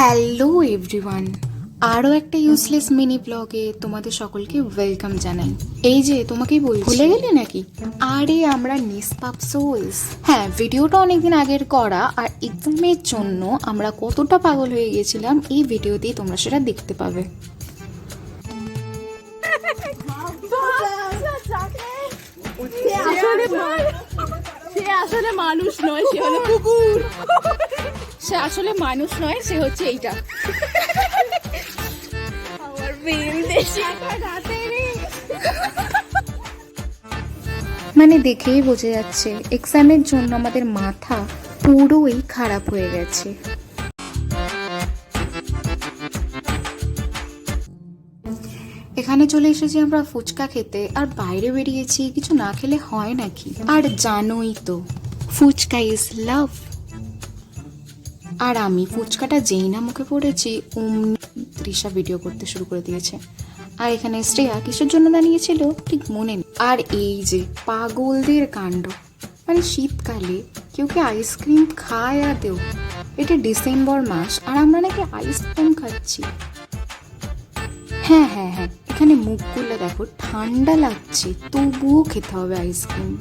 Hello everyone, আরও একটা useless mini ব্লগে তোমাদের সকলকে ওয়েলকাম জানাই। এই যে তোমাকেই ভুলে গেলে নাকি? আরে আমরা নিষ্পাপ সোলস। হ্যাঁ, ভিডিওটা অনেকদিন আগের করা, আর এক্সামের জন্য আমরা কতটা পাগল হয়ে গেছিলাম এই ভিডিওতেই তোমরা সেটা দেখতে পাবে। সে আসলে মানুষ নয়, সে হলো কুকুর। সে আসলে মানুষ নয়, সে হচ্ছে এইটা। মানে দেখেই বোঝা যাচ্ছে এক্সামের জন্য আমাদের মাথা পুরোই খারাপ হয়ে গেছে। এখানে চলে এসেছি আমরা ফুচকা খেতে, আর বাইরে বেরিয়েছি কিছু না খেলে হয় নাকি। আর জানোই তো ফুচকা ইজ লাভ। আর আমি ফুচকাটা যেই না মুখে পড়েছি অমনি তৃষা ভিডিও করতে শুরু করে দিয়েছে। আর এখানে শ্রেয়া কিসের জন্য দাঁড়িয়েছিল ঠিক মনে নেই। আর এই যে পাগলদের কাণ্ড, মানে শীতকালে কেউ কি আইসক্রিম খায় আদেও? এটা ডিসেম্বর মাস আর আমরা নাকি আইসক্রিম খাচ্ছি। হ্যাঁ, এখানে মুখগুলো দেখো, ঠান্ডা লাগছে তবুও খেতে হবে আইসক্রিম।